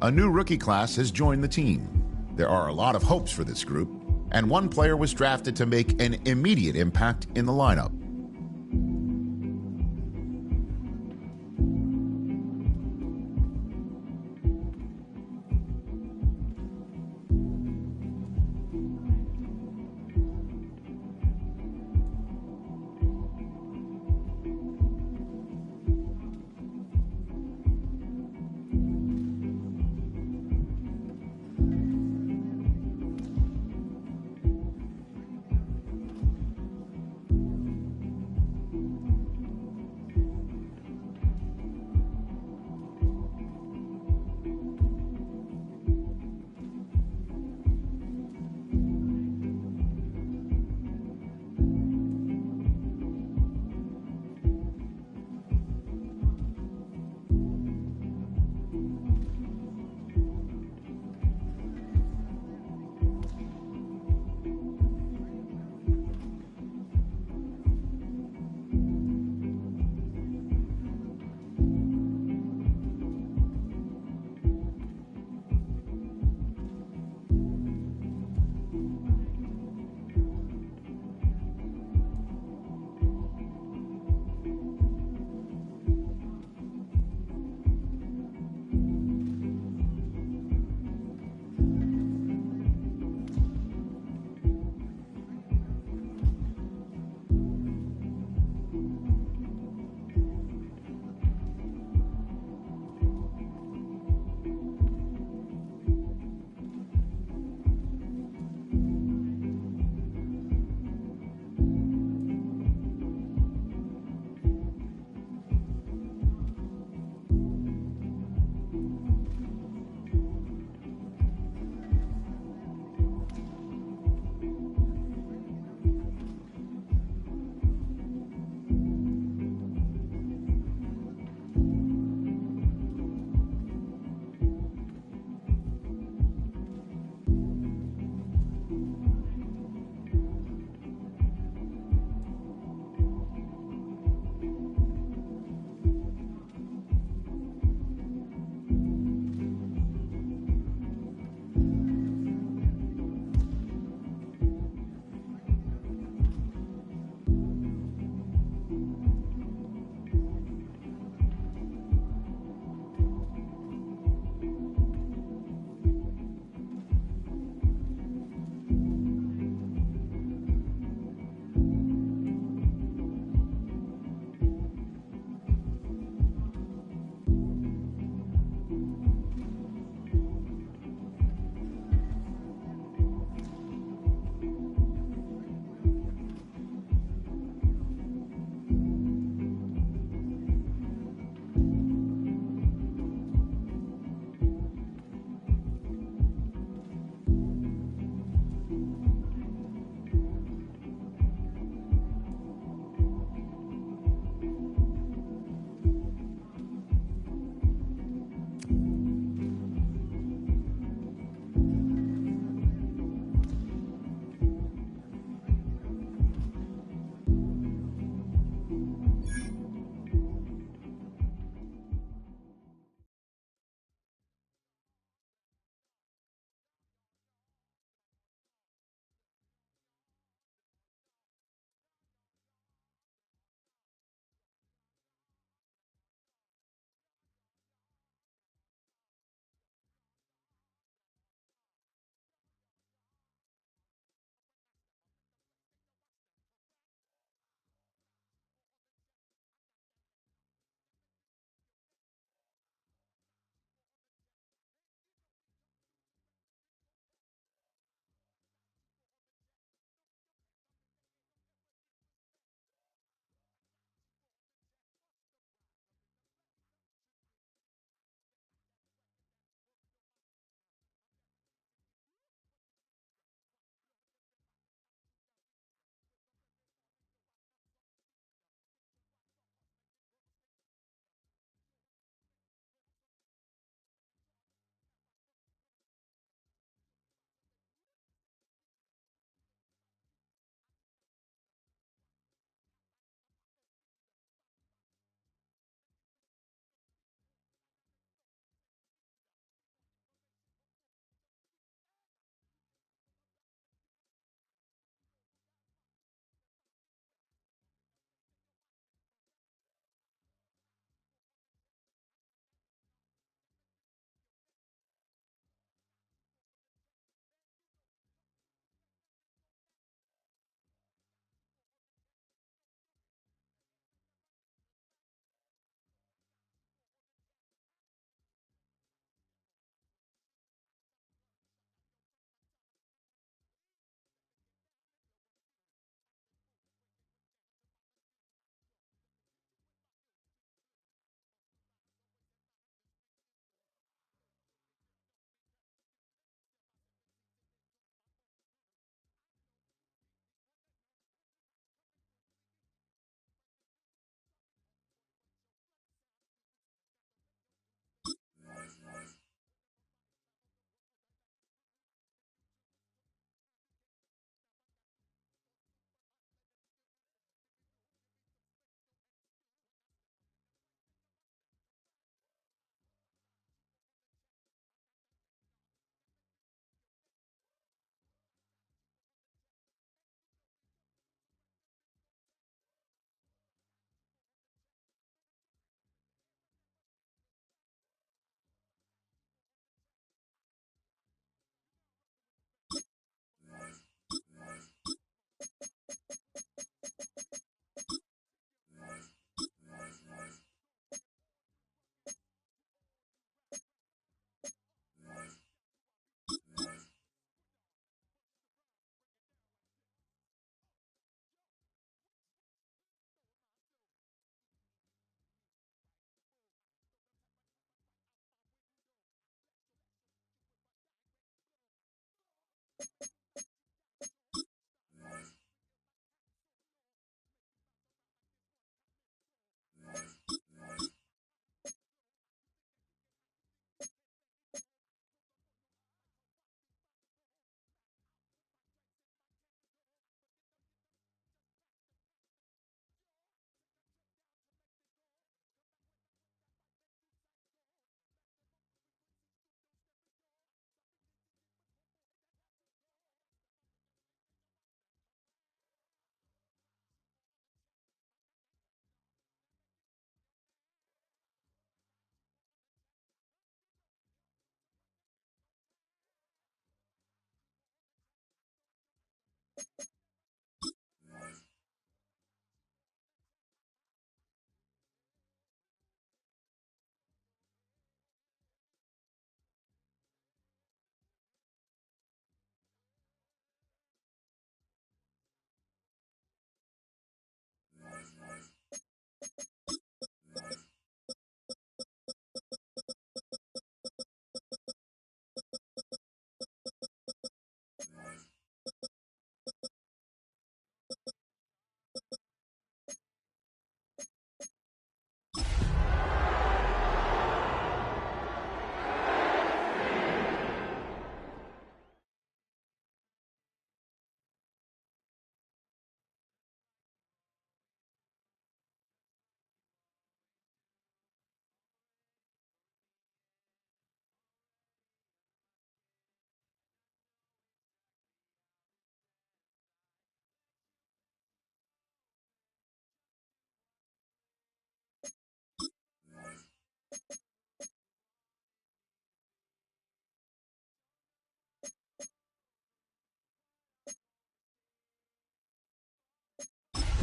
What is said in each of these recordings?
A new rookie class has joined the team. There are a lot of hopes for this group, and one player was drafted to make an immediate impact in the lineup.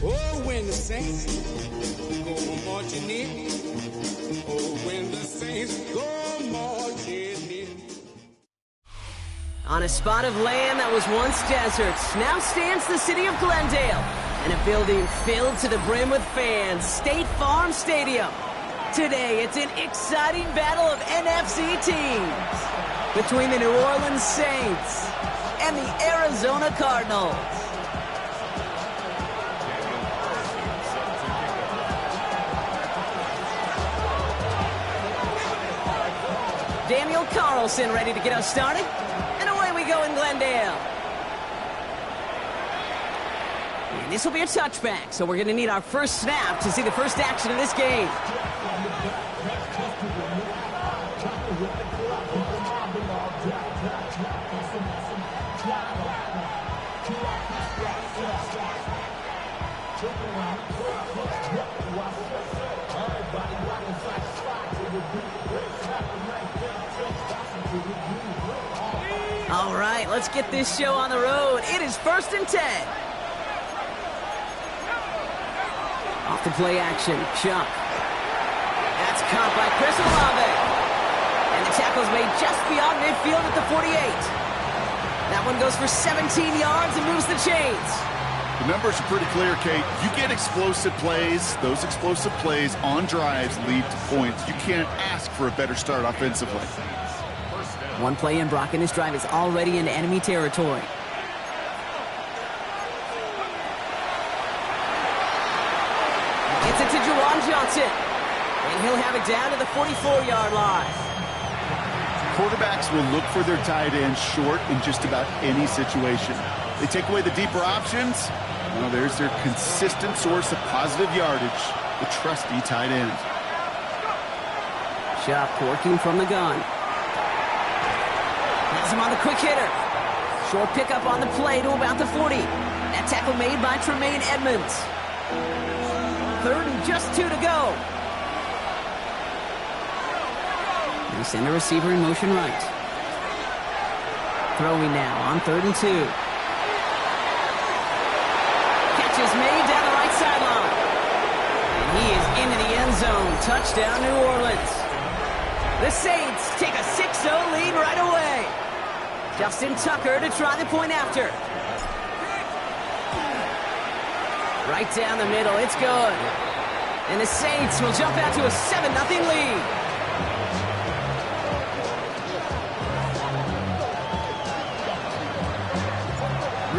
Oh, when the saints go marching in. Oh, when the saints go marching in. On a spot of land that was once deserts, now stands the city of Glendale, and a building filled to the brim with fans, State Farm Stadium. Today, it's an exciting battle of NFC teams between the New Orleans Saints and the Arizona Cardinals. Daniel Carlson ready to get us started. And away we go in Glendale. And this will be a touchback, so we're going to need our first snap to see the first action of this game. All right, let's get this show on the road. It is 1st and 10. Off the play action, Chuck. That's caught by Chris Olave. And the tackle's made just beyond midfield at the 48. That one goes for 17 yards and moves the chains. The numbers are pretty clear, Kate. You get explosive plays. Those explosive plays on drives lead to points. You can't ask for a better start offensively. One play in, Brock, and this drive is already in enemy territory. Gets it to Juwan Johnson. And he'll have it down to the 44-yard line. Quarterbacks will look for their tight end short in just about any situation. They take away the deeper options. Well, there's their consistent source of positive yardage, the trusty tight end. Chuck working from the gun. Has him on the quick hitter. Short pickup on the play to about the 40. That tackle made by Tremaine Edmonds. 3rd and just 2 to go. They send a receiver in motion right. Throwing now on 3rd and 2. Catch is made down the right sideline. And he is into the end zone. Touchdown, New Orleans. The Saints take a 6-0 lead right away. Justin Tucker to try the point after. Right down the middle, it's good. And the Saints will jump out to a 7-0 lead.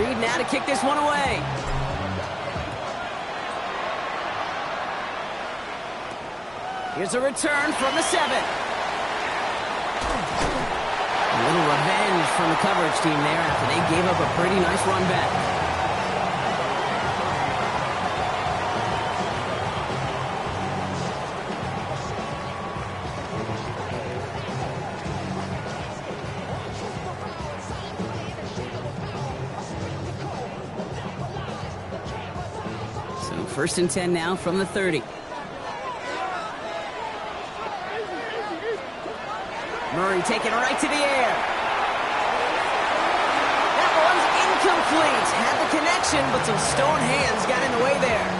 Reed now to kick this one away. Here's a return from the 7. A little revenge from the coverage team there after they gave up a pretty nice run back. So 1st and 10 now from the 30. Murray taking it right to the air. That one's incomplete. Had the connection, but some stone hands got in the way there.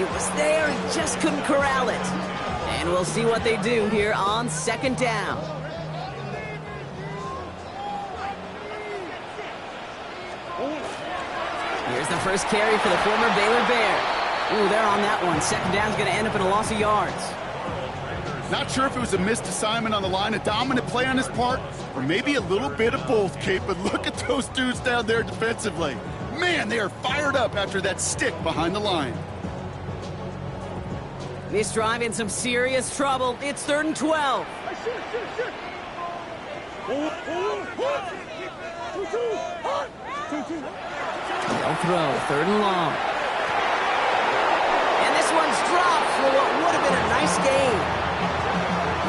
It was there, he just couldn't corral it. And we'll see what they do here on 2nd down. Here's the first carry for the former Baylor Bear. Ooh, they're on that one. 2nd down's going to end up in a loss of yards. Not sure if it was a missed assignment on the line, a dominant play on his part, or maybe a little bit of both, Kate, but look at those dudes down there defensively. Man, they are fired up after that stick behind the line. This drive in some serious trouble. It's 3rd and 12. They'll throw, 3rd and long. And this one's dropped for what would have been a nice gain.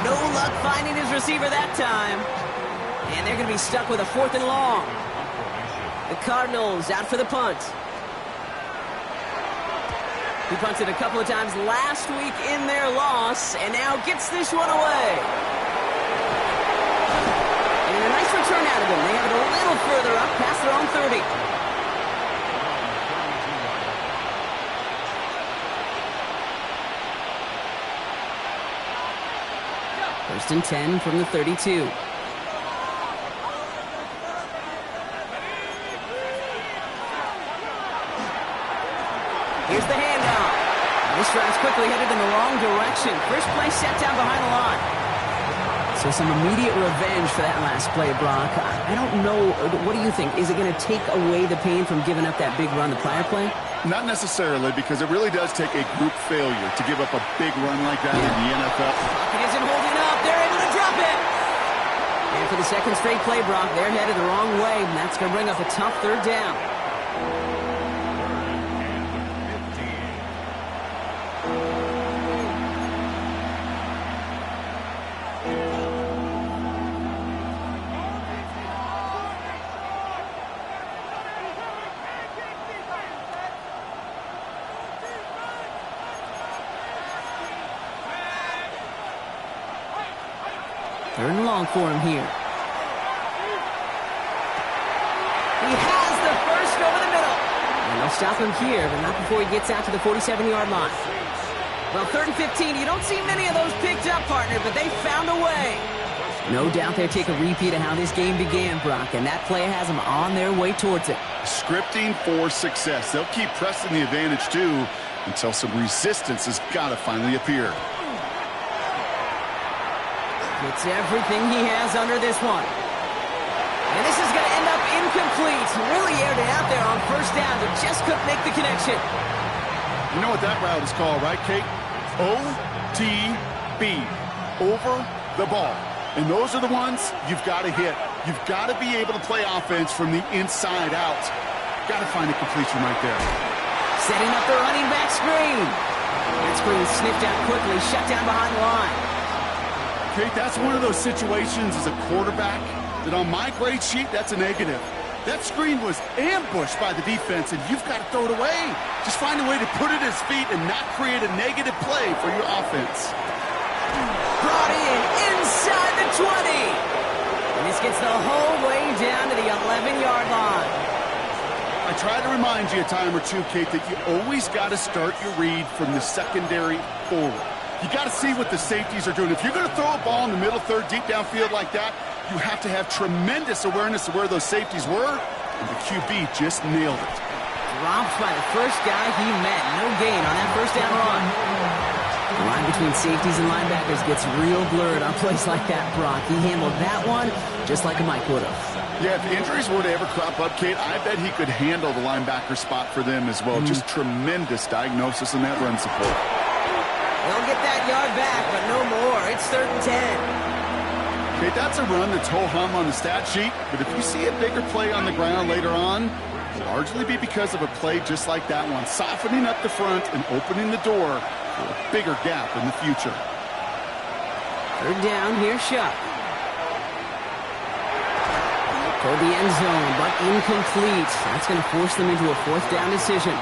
No luck finding his receiver that time. And they're going to be stuck with a 4th and long. The Cardinals out for the punt. He punted a couple of times last week in their loss, and now gets this one away. And a nice return out of him. They have it a little further up, past their own 30. First and 10 from the 32. Here's the handoff. This drive's quickly headed in the wrong direction. First play set down behind the line. So some immediate revenge for that last play, Brock. I don't know. What do you think? Is it going to take away the pain from giving up that big run the prior play? Not necessarily, because it really does take a group failure to give up a big run like that in the NFL. Pocket isn't holding up. They're able to drop it. And for the 2nd straight play, Brock, they're headed the wrong way, and that's going to bring up a tough 3rd down. Third and long for him here. He has the first over the middle. And they'll stop him here, but not before he gets out to the 47-yard line. Well, 3rd and 15, you don't see many of those picked up, partner, but they found a way. No doubt they'll take a repeat of how this game began, Brock, and that play has them on their way towards it. Scripting for success. They'll keep pressing the advantage, too, until some resistance has got to finally appear. Gets everything he has under this one. And this is going to end up incomplete. Really aired it out there on 1st down, but just couldn't make the connection. You know what that route is called, right, Kate? OTB. Over the ball. And those are the ones you've got to hit. You've got to be able to play offense from the inside out. Got to find a completion right there. Setting up the running back screen. That screen sniffed out quickly, shut down behind the line. Kate, that's one of those situations as a quarterback that on my grade sheet, that's a negative. That screen was ambushed by the defense, and you've got to throw it away. Just find a way to put it at his feet and not create a negative play for your offense. Brought in inside the 20. And this gets the whole way down to the 11-yard line. I try to remind you a time or two, Kate, that you always got to start your read from the secondary forward. You got to see what the safeties are doing. If you're going to throw a ball in the middle third, deep downfield like that, you have to have tremendous awareness of where those safeties were, and the QB just nailed it. Dropped by the first guy he met. No gain on that 1st down run. The line between safeties and linebackers gets real blurred on plays like that, Brock. He handled that one just like a Mike would have. Yeah, if injuries were to ever crop up, Kate, I bet he could handle the linebacker spot for them as well. Just tremendous diagnosis in that run support. They'll get that yard back, but no more. It's 3rd and 10. Kate, that's a run that's ho-hum on the stat sheet, but if you see a bigger play on the ground later on, it'll largely be because of a play just like that one, softening up the front and opening the door for a bigger gap in the future. 3rd down, here's Shuck. Toward the end zone, but incomplete. That's going to force them into a 4th down decision.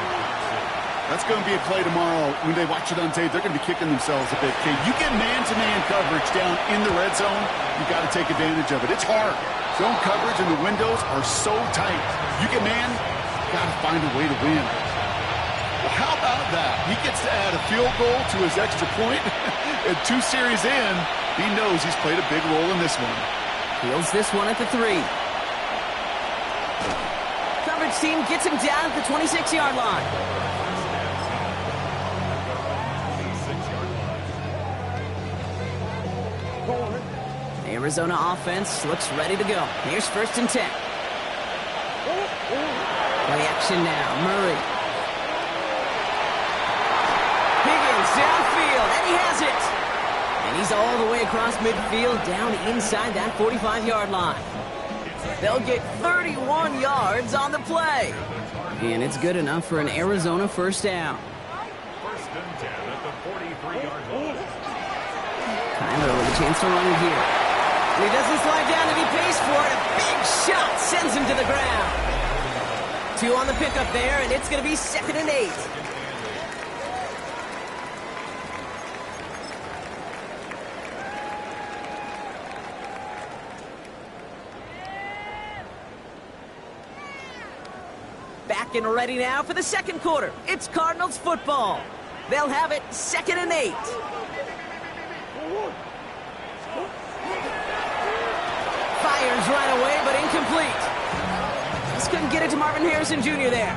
That's going to be a play tomorrow. When they watch it on tape, they're going to be kicking themselves a bit. Okay, you get man-to-man coverage down in the red zone, you got to take advantage of it. It's hard. Zone coverage and the windows are so tight. You get man, got to find a way to win. Well, how about that? He gets to add a field goal to his extra point. And 2 series in, he knows he's played a big role in this one. Fields this one at the 3. Coverage team gets him down at the 26-yard line. The Arizona offense looks ready to go. Here's 1st and 10. Play action now. Murray. Higgins downfield, and he has it. And he's all the way across midfield, down inside that 45-yard line. They'll get 31 yards on the play. And it's good enough for an Arizona 1st down. 1st and 10 at the 43-yard line. Kyler with a chance to run it here. And he doesn't slide down and he pays for it. A big shot sends him to the ground. 2 on the pickup there, and it's going to be 2nd and 8. Back and ready now for the 2nd quarter. It's Cardinals football. They'll have it 2nd and 8. Fires right away, but incomplete. Just couldn't get it to Marvin Harrison Jr. there.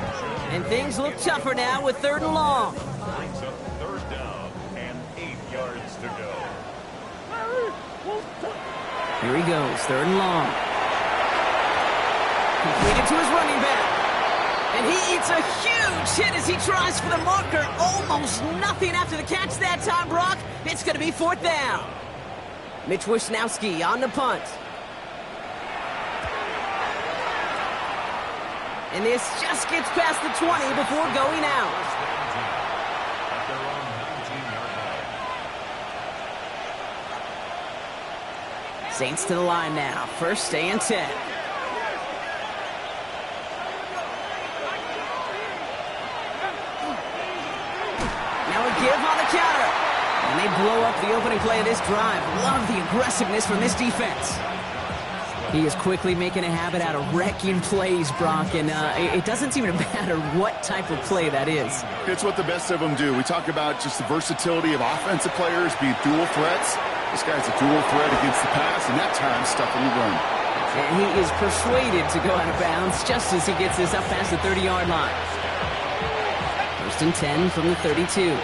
And things look tougher now with 3rd and long. Brings up 3rd down and 8 yards to go. Here he goes, 3rd and long. Completed to his running back. And he eats a huge hit as he tries for the marker. Almost nothing after the catch that time, Brock. It's going to be 4th down. Mitch Wisnowski on the punt. And this just gets past the 20 before going out. At their own 19-yard line. Saints to the line now. 1st and 10. Now a give on the counter. And they blow up the opening play of this drive. Love the aggressiveness from this defense. He is quickly making a habit out of wrecking plays, Brock, and it doesn't seem to matter what type of play that is. It's what the best of them do. We talk about just the versatility of offensive players being dual threats. This guy's a dual threat against the pass, and that time stuffing the run. And he is persuaded to go out of bounds just as he gets this up past the 30-yard line. 1st and 10 from the 32.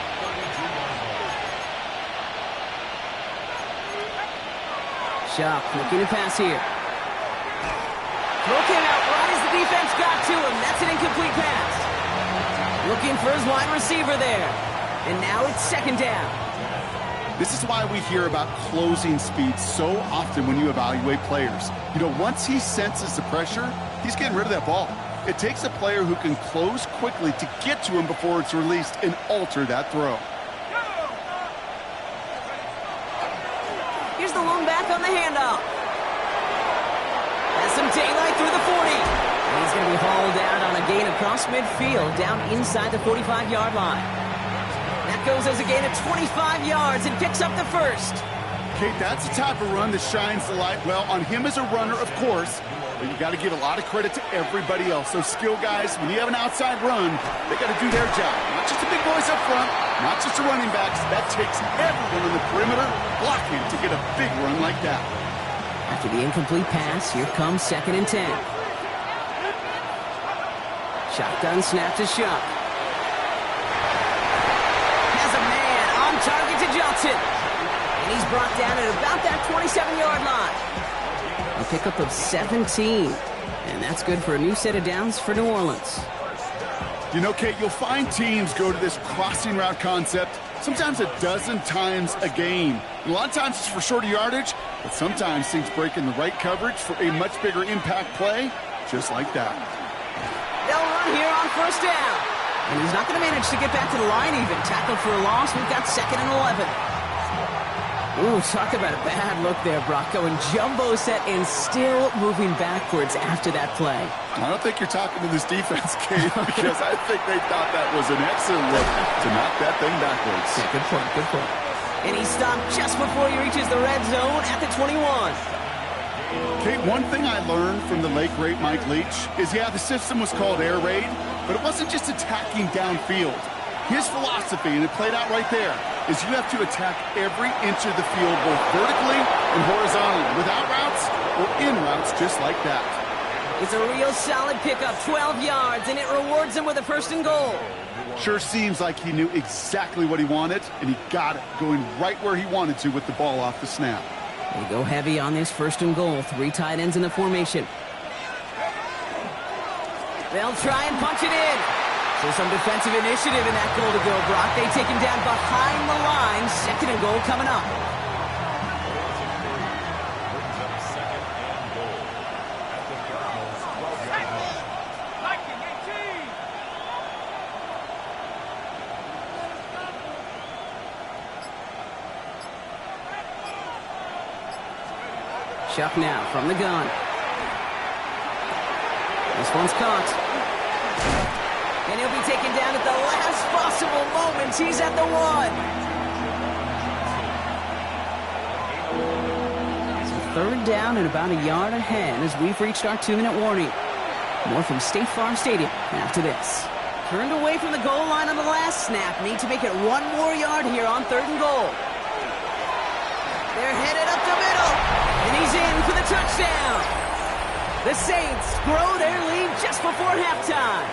Shuck looking to pass here. Throw came out right as the defense got to him. That's an incomplete pass. Looking for his wide receiver there. And now it's 2nd down. This is why we hear about closing speed so often when you evaluate players. You know, once he senses the pressure, he's getting rid of that ball. It takes a player who can close quickly to get to him before it's released and alter that throw. Here's the lone back on the handoff. Has some daylight through the 40. And he's going to be hauled out on a gain across midfield, down inside the 45-yard line. That goes as a gain of 25 yards and picks up the 1st. Kate, that's the type of run that shines the light well on him as a runner, of course, but you got to give a lot of credit to everybody else. Those skill guys, when you have an outside run, they got to do their job. Not just the big boys up front, not just the running backs. That takes everyone on the perimeter blocking to get a big run like that. After the incomplete pass, here comes 2nd and 10. Shotgun snap to Shuck. Has a man on target to Benson. And he's brought down at about that 27-yard line. A pickup of 17. And that's good for a new set of downs for New Orleans. You know, Kate, you'll find teams go to this crossing route concept sometimes a dozen times a game. A lot of times it's for shorter yardage, but sometimes things break in the right coverage for a much bigger impact play, just like that. They'll run here on first down. And he's not going to manage to get back to the line even. Tackled for a loss. We've got 2nd and 11. Ooh, talk about a bad look there, Brock. Going jumbo set and still moving backwards after that play. I don't think you're talking to this defense, Kate, because I think they thought that was an excellent look to knock that thing backwards. Yeah, good point, good point. And he stopped just before he reaches the red zone at the 21. Kate, one thing I learned from the late, great Mike Leach is, the system was called air raid, but it wasn't just attacking downfield. His philosophy, and it played out right there, is you have to attack every inch of the field, both vertically and horizontally, without routes or in routes, just like that. It's a real solid pickup, 12 yards, and it rewards him with a 1st and goal. Sure seems like he knew exactly what he wanted, and he got it, going right where he wanted to with the ball off the snap. They go heavy on this 1st and goal. 3 tight ends in the formation. They'll try and punch it in. So some defensive initiative in that goal to go, Brock. They take him down behind the line. 2nd and goal coming up. Chuck now from the gun. This one's caught. And he'll be taken down at the last possible moment. He's at the 1. It's a 3rd down and about a yard ahead as we've reached our 2-minute warning. More from State Farm Stadium after this. Turned away from the goal line on the last snap. Need to make it 1 more yard here on 3rd and goal. They're headed up the middle. And he's in for the touchdown. The Saints grow their lead just before halftime.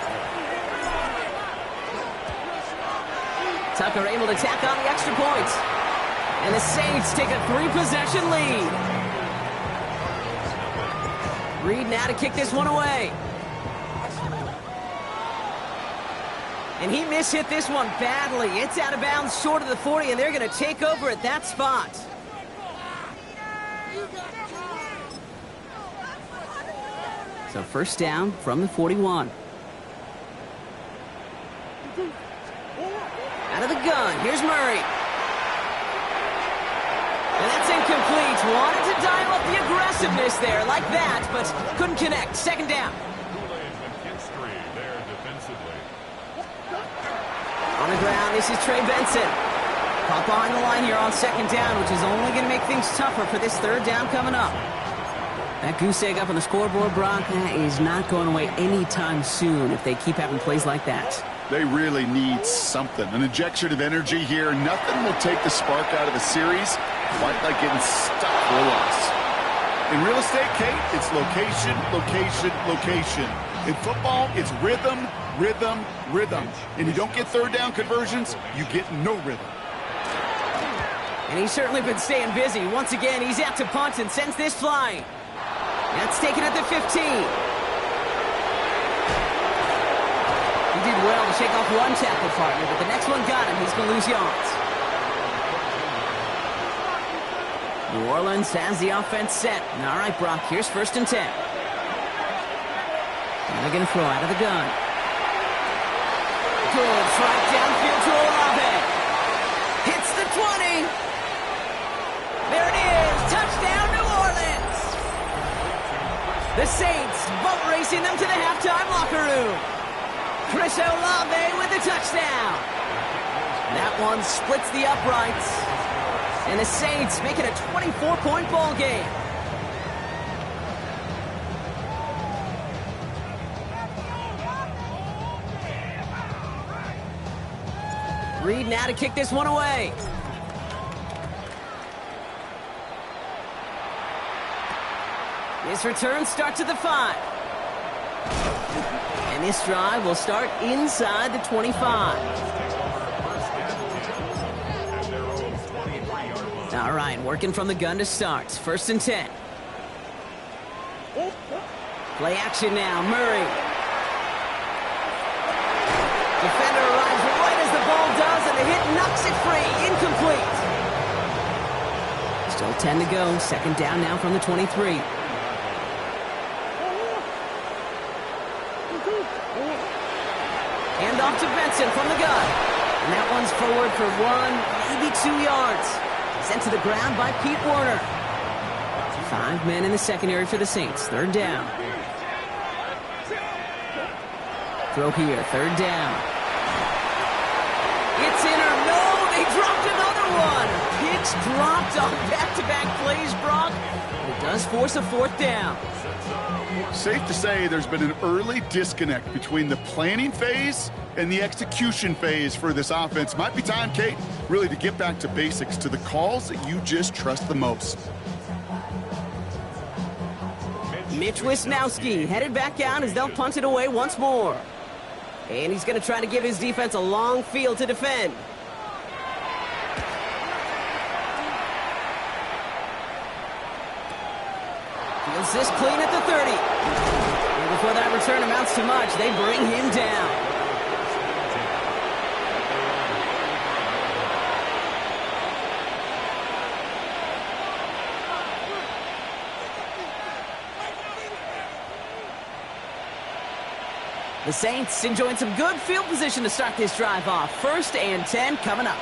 Tucker able to tack on the extra point. And the Saints take a 3-possession lead. Reed now to kick this one away. And he mishit this one badly. It's out of bounds short of the 40, and they're going to take over at that spot. So 1st down from the 41. Out of the gun, here's Murray. And that's incomplete. Wanted to dial up the aggressiveness there like that, but couldn't connect. 2nd down. On the ground, this is Trey Benson. Caught behind the line here on 2nd down, which is only going to make things tougher for this 3rd down coming up. That goose egg up on the scoreboard, Brock, that is not going away anytime soon if they keep having plays like that. They really need something. An injection of energy here. Nothing will take the spark out of a series quite like getting stuck for a loss. In real estate, Kate, it's location, location, location. In football, it's rhythm, rhythm, rhythm. And you don't get 3rd down conversions, you get no rhythm. And he's certainly been staying busy. Once again, he's out to punt and sends this flying. That's taken at the 15. He did well to shake off one tackle partner, but the next one got him. He's going to lose yards. New Orleans has the offense set. All right, Brock, here's 1st and 10. And they're going to throw out of the gun. Good strike downfield to Olave. Hits the 20. There it is. Touchdown, New Orleans. The Saints boat racing them to the halftime locker room. Chris Olave with the touchdown. That one splits the uprights. And the Saints make it a 24-point ball game. Reed now to kick this one away. This return starts at the 5. And this drive will start inside the 25. All right, working from the gun to start. 1st and 10. Play action now, Murray. Defender arrives right as the ball does, and the hit knocks it free. Incomplete. Still 10 to go. 2nd down now from the 23. Hand off to Benson from the gun. And that one's forward for 1, maybe 2 yards. Sent to the ground by Pete Werner. 5 men in the secondary for the Saints. 3rd down. Throw here. 3rd down. It's in or no. They dropped another one. Picks dropped on back-to-back plays, Brock. It does force a 4th down. Safe to say there's been an early disconnect between the planning phase and the execution phase for this offense. Might be time, Kate, really to get back to basics, to the calls that you just trust the most. Mitch Wisnowski headed back out as they'll punt it away once more. And he's going to try to give his defense a long field to defend. Feels this clean at the 30. And before that return amounts to much, they bring him down. The Saints enjoying some good field position to start this drive off. 1st and 10 coming up.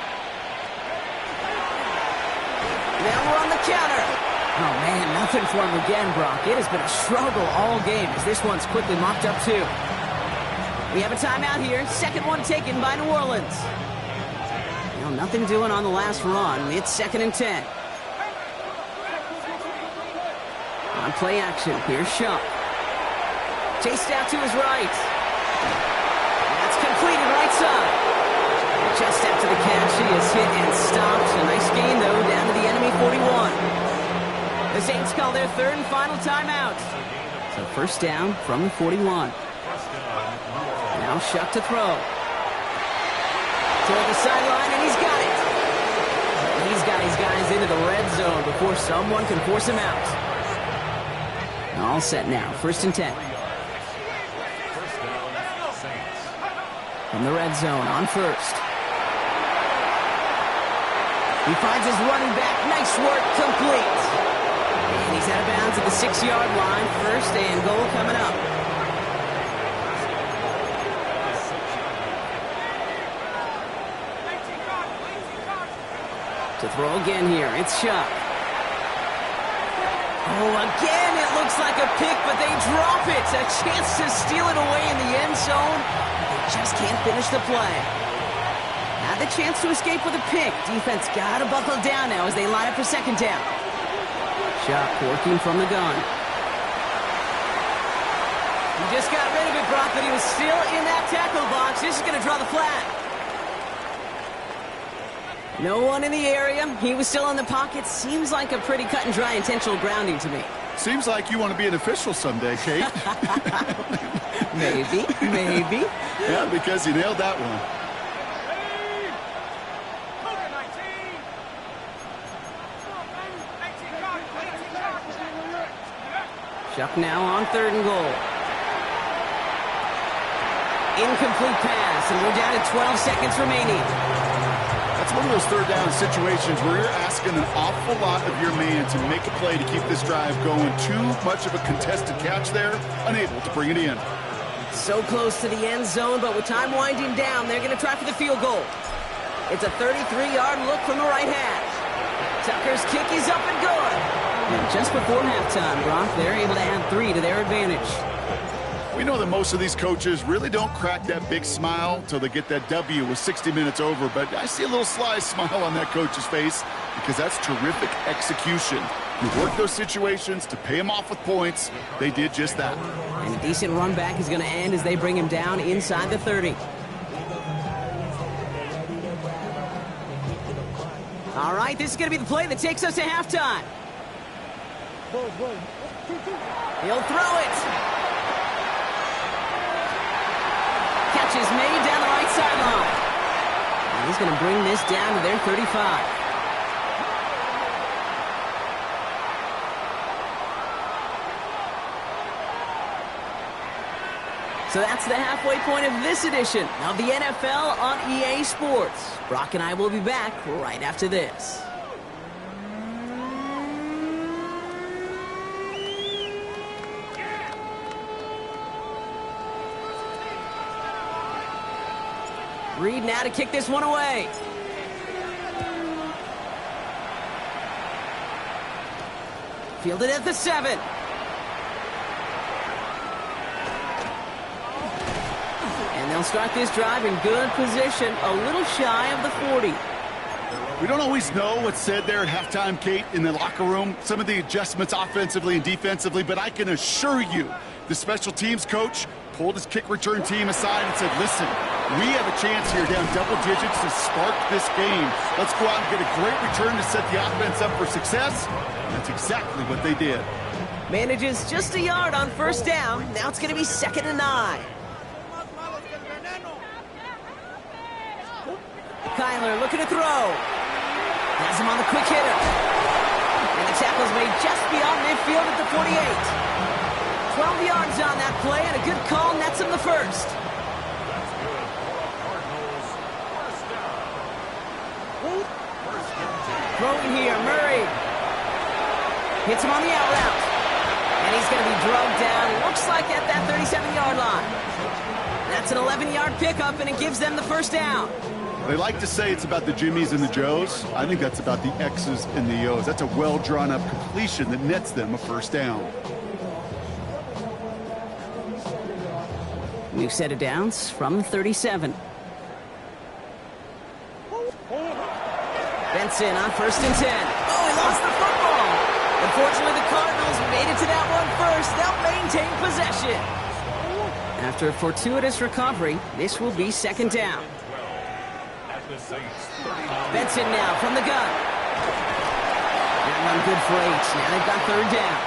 Now we're on the counter. Oh, man, nothing for him again, Brock. It has been a struggle all game as this one's quickly mopped up, too. We have a timeout here. 2nd one taken by New Orleans. Well, nothing doing on the last run. It's 2nd and 10. On play action, here's Shump. Chased out to his right. That's completed right side. Just after the catch, he is hit and stopped. A nice gain, though, down to the enemy 41. The Saints call their 3rd and final timeout. So 1st down from the 41. Now Shuck to throw. Toward the sideline, and he's got it. He's got his guys into the red zone before someone can force him out. All set now, 1st and 10. From the red zone on 1st. He finds his running back. Nice work, complete. And he's out of bounds at the 6-yard line. 1st and goal coming up. To throw again here, it's Shuck. Oh, again, it looks like a pick, but they drop it. A chance to steal it away in the end zone. They just can't finish the play. Had the chance to escape with a pick. Defense got to buckle down now as they line up for 2nd down. Shuck working from the gun. He just got rid of it, Brock, but he was still in that tackle box. This is going to draw the flag. No one in the area. He was still in the pocket. Seems like a pretty cut and dry intentional grounding to me. Seems like you want to be an official someday, Kate. Maybe. Yeah, because you nailed that one. Shuck now on 3rd and goal. Incomplete pass, and we're down to 12 seconds remaining. That's one of those 3rd down situations where you're asking an awful lot of your man to make a play to keep this drive going. Too much of a contested catch there, unable to bring it in. So close to the end zone, but with time winding down, they're going to try for the field goal. It's a 33-yard look from the right hash. Tucker's kick is up and good. And just before halftime, Brock, they're able to add 3 to their advantage. We know that most of these coaches really don't crack that big smile till they get that W with 60 minutes over, but I see a little sly smile on that coach's face because that's terrific execution. You work those situations to pay them off with points. They did just that. And a decent run back is going to end as they bring him down inside the 30. All right, this is going to be the play that takes us to halftime. He'll throw it. Catch is made down the right sideline. And he's going to bring this down to their 35. So that's the halfway point of this edition of the NFL on EA Sports. Brock and I will be back right after this. Reed now to kick this one away. Fielded at the 7. And they'll start this drive in good position, a little shy of the 40. We don't always know what's said there at halftime, Kate, in the locker room, some of the adjustments offensively and defensively, but I can assure you the special teams coach pulled his kick return team aside and said, listen, we have a chance here down double digits to spark this game. Let's go out and get a great return to set the offense up for success. And that's exactly what they did. Manages just a yard on first down. Now it's going to be 2nd and 9. Kyler looking to throw. Has him on the quick hitter. And the tackle's made just beyond midfield at the 48. 12 yards on that play, and a good call nets him the first. Throwing here, Murray. Hits him on the out route. And he's going to be drugged down, looks like at that 37-yard line. That's an 11-yard pickup, and it gives them the first down. They like to say it's about the Jimmies and the Joes. I think that's about the X's and the O's. That's a well-drawn-up completion that nets them a first down. New set of downs from 37. Benson on 1st and 10. Oh, he lost the football. Unfortunately, the Cardinals made it to that one first. They'll maintain possession. After a fortuitous recovery, this will be 2nd down. Benson now from the gun. That run good for 8. Now they've got 3rd down.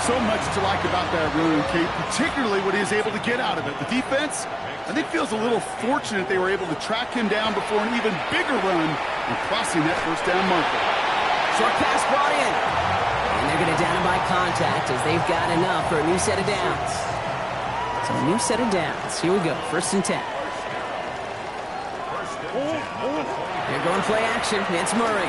So much to like about that run, Kate, particularly what he is able to get out of it. The defense, I think, feels a little fortunate they were able to track him down before an even bigger run and crossing that first down marker. Short pass brought in. And they're going to down him by contact as they've got enough for a new set of downs. So a new set of downs. Here we go, 1st and 10. They're going play action. It's Murray.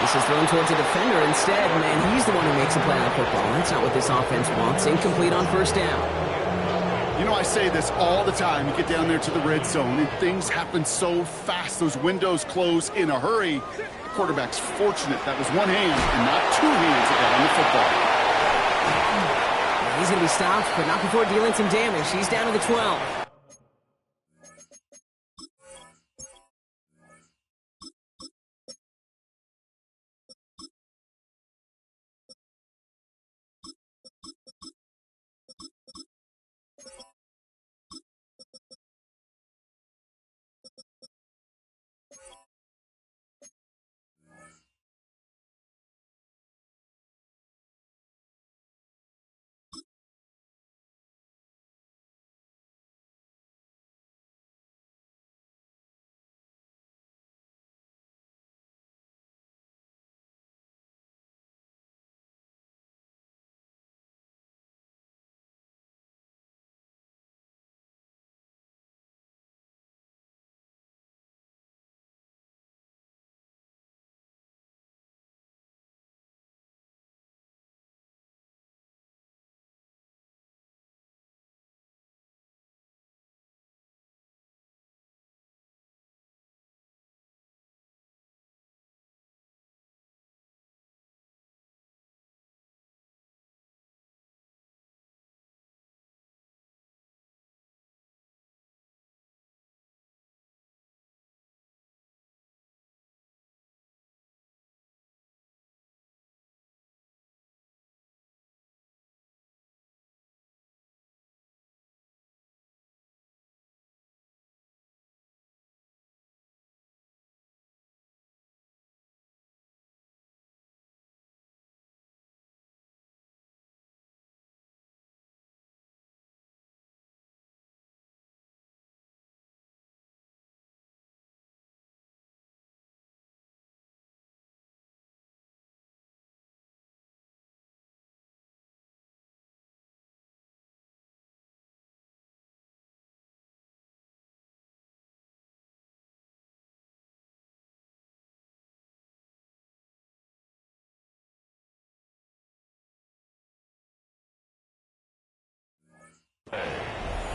This is thrown towards a defender instead, and he's the one who makes a play on the football. That's not what this offense wants. Incomplete on 1st down. You know, I say this all the time. You get down there to the red zone, and things happen so fast. Those windows close in a hurry. The quarterback's fortunate that was one hand and not 2 hands that got on the football. He's going to be stopped, but not before dealing some damage. He's down to the 12.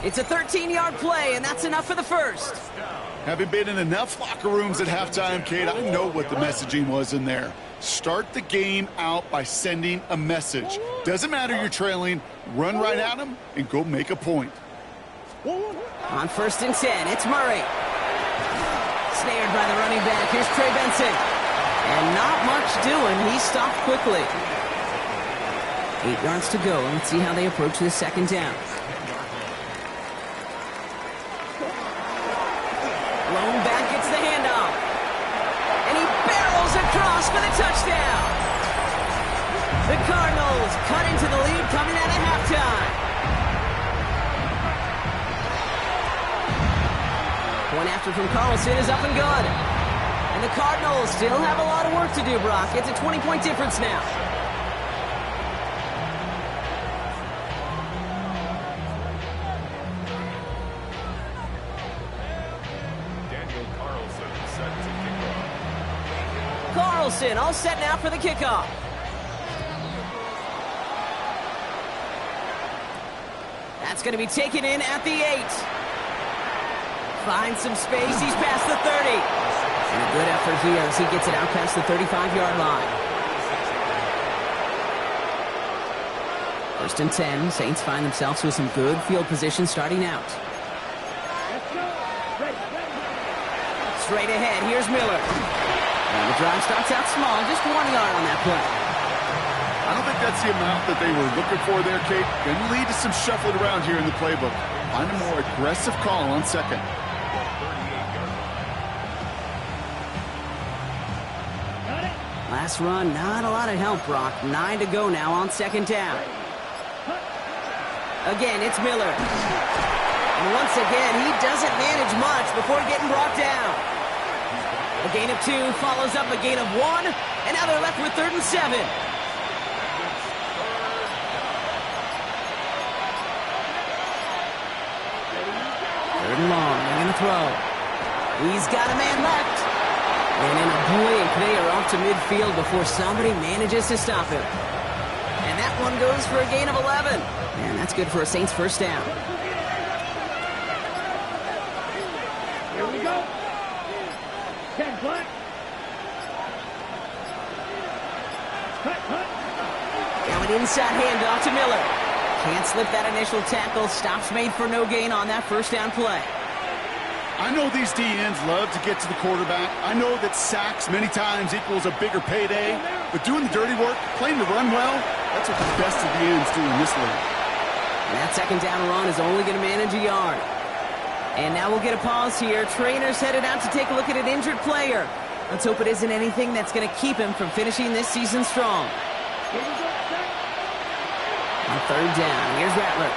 It's a 13-yard play, and that's enough for the first. Having been in enough locker rooms at halftime, Kate, I know what the messaging was in there. Start the game out by sending a message. Doesn't matter you're trailing, run right at them and go make a point. On 1st and 10, it's Murray. Snared by the running back. Here's Trey Benson. And not much doing. He stopped quickly. 8 yards to go. Let's see how they approach this 2nd down. Lone back gets the handoff. And he barrels across for the touchdown. The Cardinals cut into the lead coming out of halftime. One after from Carlson is up and good. And the Cardinals still have a lot of work to do, Brock. It's a 20-point difference now. Carlson all set now for the kickoff. That's going to be taken in at the 8. Finds some space. He's past the 30. And a good effort here as he gets it out past the 35-yard line. 1st and 10. Saints find themselves with some good field position starting out. Straight ahead. Here's Miller. And the drive starts out small, just 1 yard on that play. I don't think that's the amount that they were looking for there, Kate. Going to lead to some shuffling around here in the playbook. Find a more aggressive call on 2nd. Last run, not a lot of help, Brock. 9 to go now on 2nd down. Again, it's Miller. And once again, he doesn't manage much before getting brought down. A gain of 2 follows up a gain of 1, and now they're left with 3rd and 7. 3rd and long, they're going to throw. He's got a man left. And in a blink, they are off to midfield before somebody manages to stop him. And that one goes for a gain of 11. And that's good for a Saints 1st down. Here we go. 10 black. Cut. Now an inside handoff to Miller. Can't slip that initial tackle. Stops made for no gain on that 1st down play. I know these DNs love to get to the quarterback. I know that sacks many times equals a bigger payday. But doing the dirty work, playing the run well, that's what the best of the ends do in this league. And that 2nd down run is only going to manage a yard. And now we'll get a pause here. Trainer's headed out to take a look at an injured player. Let's hope it isn't anything that's going to keep him from finishing this season strong. On 3rd down, here's Rattler.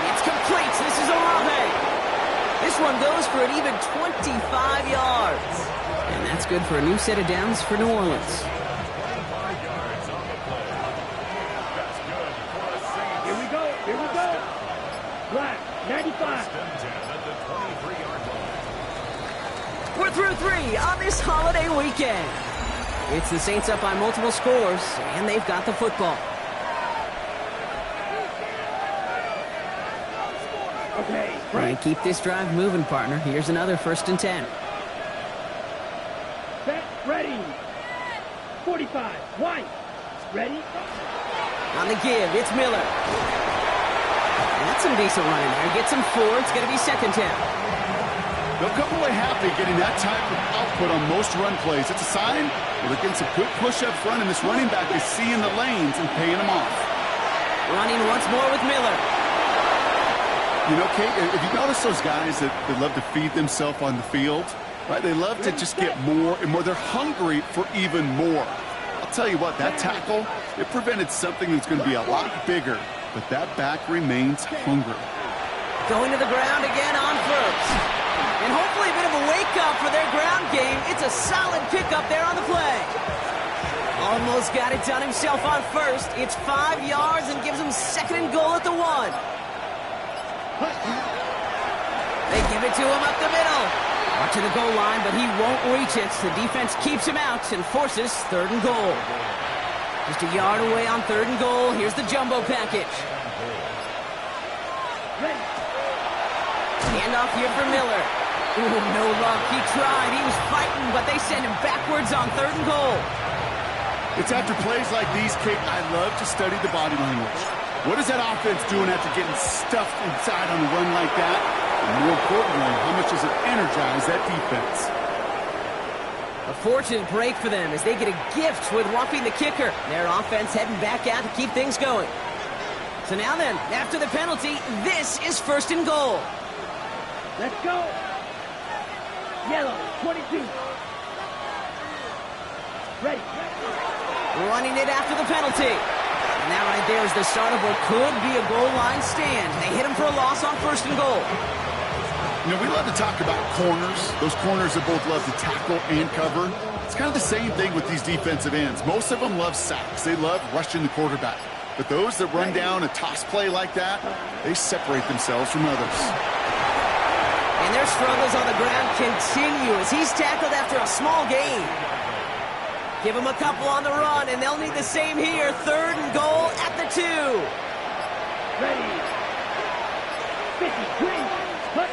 It's complete. This is Olave. This one goes for an even 25 yards. And that's good for a new set of downs for New Orleans. Here we go. Black, 95. We're through 3 on this holiday weekend. It's the Saints up by multiple scores, and they've got the football. Okay, And keep this drive moving, partner. Here's another 1st and 10. set, ready. 45, white. Ready. On the give, it's Miller. That's some decent running there. Gets him 4. It's going to be 2nd down. They'll come away happy getting that type of output on most run plays. It's a sign that they're getting some good push up front, and this running back is seeing the lanes and paying them off. Running once more with Miller. You know, Kate, if you notice those guys that love to feed themselves on the field, right? They love to just get more and more. They're hungry for even more. I'll tell you what, that tackle, it prevented something that's going to be a lot bigger, but that back remains hungry. Going to the ground again on 1st. And hopefully a bit of a wake-up for their ground game. It's a solid pickup there on the play. Almost got it done himself on 1st. It's 5 yards and gives him 2nd and goal at the 1. They give it to him up the middle. Out to the goal line, but he won't reach it. The defense keeps him out and forces 3rd and goal. Just a yard away on 3rd and goal. Here's the jumbo package. Ready. Handoff here for Miller. Ooh, no luck. He tried. He was fighting, but they send him backwards on 3rd and goal. It's after plays like these, Kate, I love to study the body language. What is that offense doing after getting stuffed inside on a run like that? And more importantly, how much does it energize that defense? A fortunate break for them as they get a gift with roughing the kicker. Their offense heading back out to keep things going. So now then, after the penalty, this is 1st and goal. Let's go. Yellow, 22. Ready. Running it after the penalty. And that right there is the start of what could be a goal line stand. They hit him for a loss on 1st and goal. You know, we love to talk about corners. Those corners that both love to tackle and cover. It's kind of the same thing with these defensive ends. Most of them love sacks. They love rushing the quarterback. But those that run down a toss play like that, they separate themselves from others. And their struggles on the ground continue as he's tackled after a small gain. Give him a couple on the run, and they'll need the same here. 3rd and goal at the 2. Ready. 53. Cut.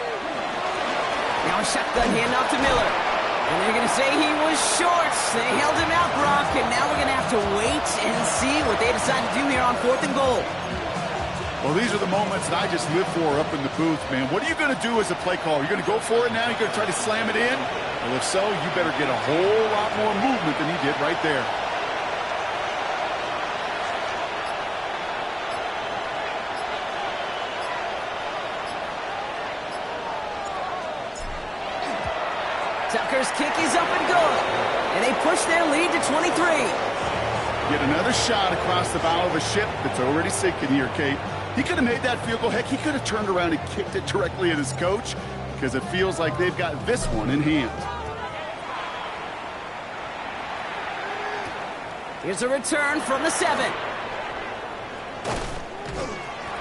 Now a shotgun handoff to Miller. And they're going to say he was short. They held him out, Brock, and now we're going to have to wait and see what they decide to do here on 4th and goal. Well, these are the moments that I just live for up in the booth, man. What are you going to do as a play caller? You're going to go for it now? You're going to try to slam it in? Well, if so, you better get a whole lot more movement than he did right there. Tucker's kick is up and good. And they push their lead to 23. Get another shot across the bow of a ship that's already sinking here, Kate. He could have made that field goal. Heck, he could have turned around and kicked it directly at his coach because it feels like they've got this one in hand. Here's a return from the 7.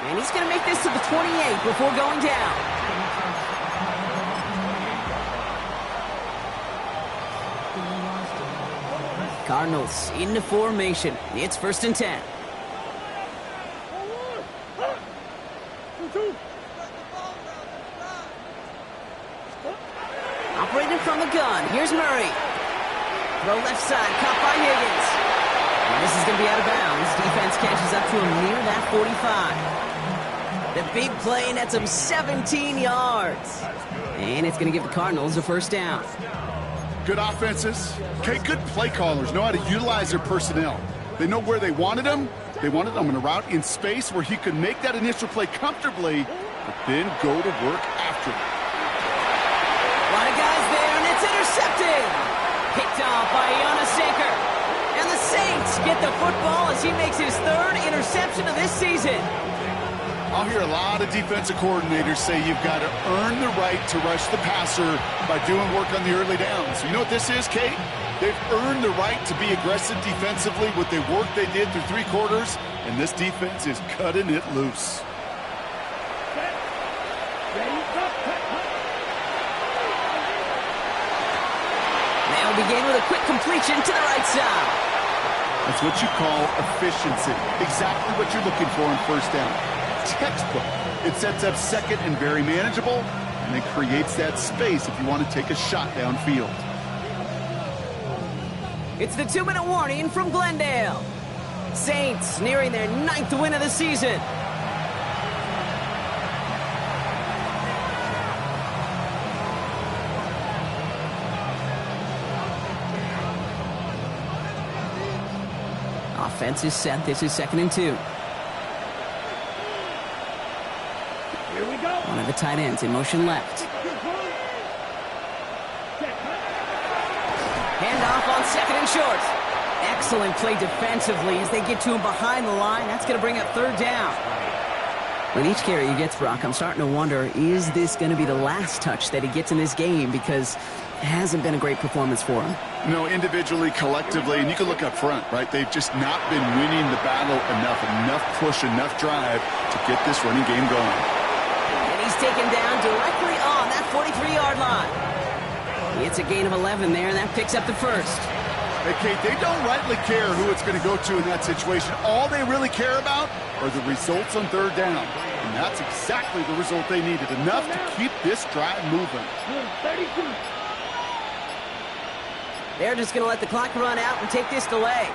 And he's going to make this to the 28 before going down. Cardinals into formation. It's 1st and 10. Operating from the gun. Here's Murray. Throw left side. Caught by Higgins. And this is going to be out of bounds. Defense catches up to him near that 45. The big play nets him 17 yards. And it's going to give the Cardinals a 1st down. Good offenses. Okay, good play callers know how to utilize their personnel. They know where they wanted him. They wanted him in a route in space where he could make that initial play comfortably, but then go to work after it. A lot of guys there, and it's intercepted. Picked off by Iona Saker. And the Saints get the football as he makes his 3rd interception of this season. I'll hear a lot of defensive coordinators say you've got to earn the right to rush the passer by doing work on the early downs. You know what this is, Kate? They've earned the right to be aggressive defensively with the work they did through 3 quarters, and this defense is cutting it loose. They'll begin with a quick completion to the right side. That's what you call efficiency. Exactly what you're looking for in 1st down. Textbook. It sets up 2nd and very manageable, and it creates that space if you want to take a shot downfield. It's the 2-minute warning from Glendale. Saints nearing their 9th win of the season. Offense is set. This is 2nd and 2. Here we go. One of the tight ends in motion left. Handoff on 2nd and short. Excellent play defensively as they get to him behind the line. That's going to bring up 3rd down. With each carry he gets, Brock, I'm starting to wonder, is this going to be the last touch that he gets in this game? Because it hasn't been a great performance for him. No, individually, collectively, and you can look up front, right? They've just not been winning the battle enough push, enough drive to get this running game going. And he's taken down directly on that 43-yard line. It's a gain of 11 there, and that picks up the 1st. Hey, Kate, they don't rightly care who it's going to go to in that situation. All they really care about are the results on third down. And that's exactly the result they needed, enough to keep this drive moving. 32. They're just going to let the clock run out and take this delay.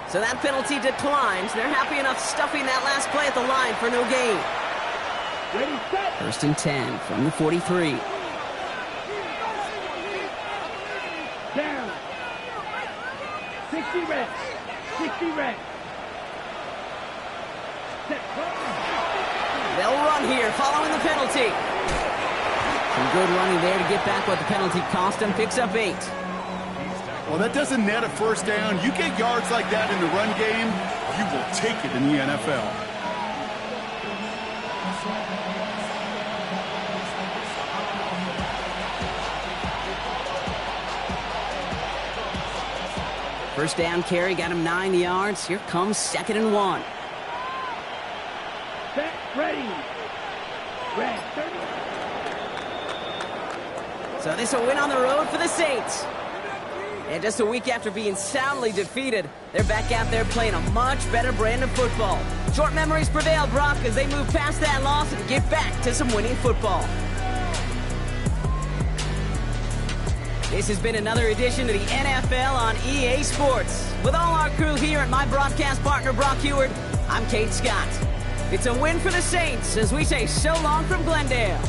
So that penalty declines. They're happy enough stuffing that last play at the line for no gain. Ready, set. 1st and 10 from the 43. Down. 60 reps. 60 reps. Set. They'll run here following the penalty. Some good running there to get back what the penalty cost him. Picks up 8. Well, that doesn't net a first down. You get yards like that in the run game, you will take it in the NFL. First down carry got him 9 yards. Here comes 2nd and 1. Set. Ready. Red. 30. So this a win on the road for the Saints. And just a week after being soundly defeated, they're back out there playing a much better brand of football. Short memories prevail, Brock, as they move past that loss and get back to some winning football. This has been another edition of the NFL on EA Sports. With all our crew here and my broadcast partner, Brock Heward, I'm Kate Scott. It's a win for the Saints as we say so long from Glendale.